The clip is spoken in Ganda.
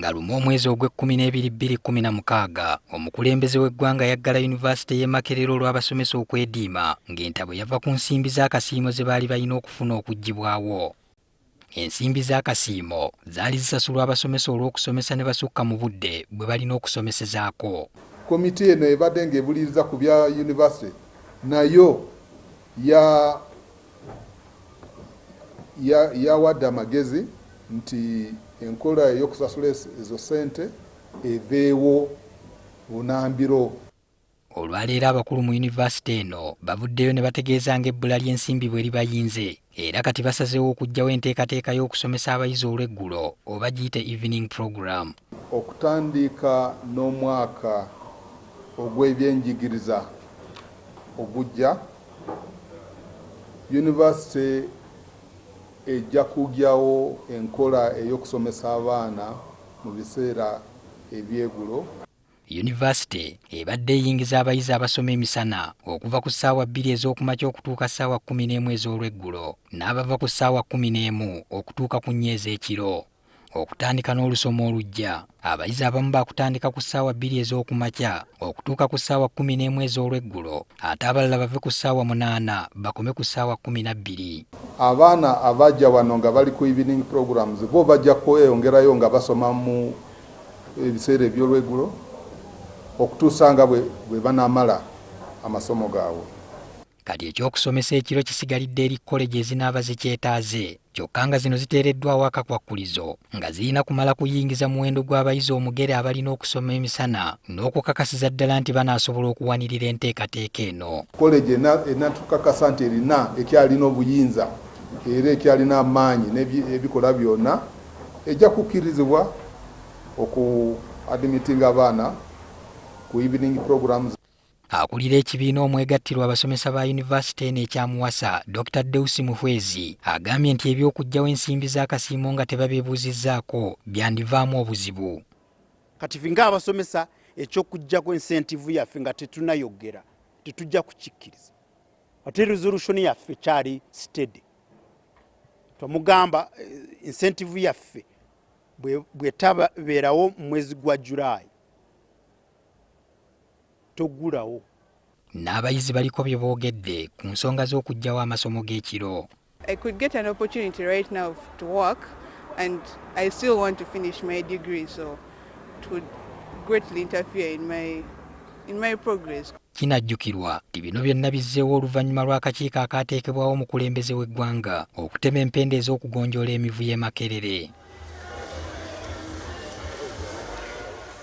nga lumu omwezi ogw'E12/2016 omukulembeze w'eggwanga yaggala Yunivaasite y'e Makerere olw'abasomesa okwediima ng'entabwe yava ku nsimbi z'akasiimo ze baali balina okufuna okuggibwawo. Ensimbi z'akasiimo zaali zisasulwa abasomesa olw'okusomesa ne basukka mu budde bwe balina okusomesezaako. Komiti eno ebadde ng'ebuliriza ku bya Yunivaasite nayo yawadde amagezi nti enkola ey'okusasula ezo ssente eveewo bunambiro. Olwaleero abakulu mu Yunivaasite eno bavuddeyo ne bategeeza ng'ebbula ly'ensimbi bwe libayinze era kati basazeewo okuggyawo enteekateeka y'okusomesa abayizi olw'eggulo oba giyite evening program. Okutandika n'omwaka ogw'ebyenjigiriza ogujja, Yunivaasite ejja kuggyawo enkola ey'okusomesa abaana mu biseera ebyeggulo. Yunivaasite ebadde eyingiza abayizi abasoma emisana okuva ku ssaawa 2 ez'okumakya okutuuka ssaawa 11 ez'olweggulo n'abava ku ssaawa 11 okutuuka ku 4 ez'ekiro. Okutandika n'olusoma oluggya, abayizi abamu baakutandika ku ssaawa 2 ez'okumakya okutuuka ku ssaawa 11 ez'olweggulo ate abalala bave ku ssaawa 8 bakome ku ssaawa 12. Abaana abajja wano nga bali ku evening programs bo bajja kweyongerayo nga basoma mu ebiseera eby'olweggulo okutuusa nga bwe banaamala amasomo gaabwe. Kati ekyokusomesa ekiro kisigalidde eri koleji ezinaaba zikyetaaze, kyokka nga zino ziteereddwawo akakwakkulizo nga zirina kumala kuyingiza muwendo gw'abayizi omugere abalina okusoma emisana n'okukakasiza ddala nti banaasobola okuwanirira enteekateeka eno. Koleji enatukakasa nti erina ekyalina obuyinza era ekyalina amaanyi n'ebikola byonna ejja kukkirizibwa oku-admittinga abaana ku evening programs. Akulira ekibiina omwegattirwa abasomesa ba Yunivaasite eno ekyamuwasa Dr. Deusi Muhwezi agambye nti eby'okuggyawo ensimbi z'akasiimo nga tebabeebuuzizzaako byandivaamu obuzibu. Kati ffe ng'abasomesa eky'okuggyako incentive yaffe nga tetunayogera tetujja kukikkiriza. Ate resolution yaffe kyali steady. Twamugamba incentive yaffe bwe tabeerawo mu mwezi gwa July togulawo. N'abayizi baliko bye boogedde ku nsonga z'okuggyawo amasomo g'ekiro. I could get an opportunity right now to work and I still want to finish my degree, so it would greatly interfere in my progress. Kinajjukirwa nti bino byonna bizzeewo oluvannyuma lw'akakiiko akaateekebwawo omukulembeze w'eggwanga okutema empenda ez'okugonjoola emivu y'e Makerere.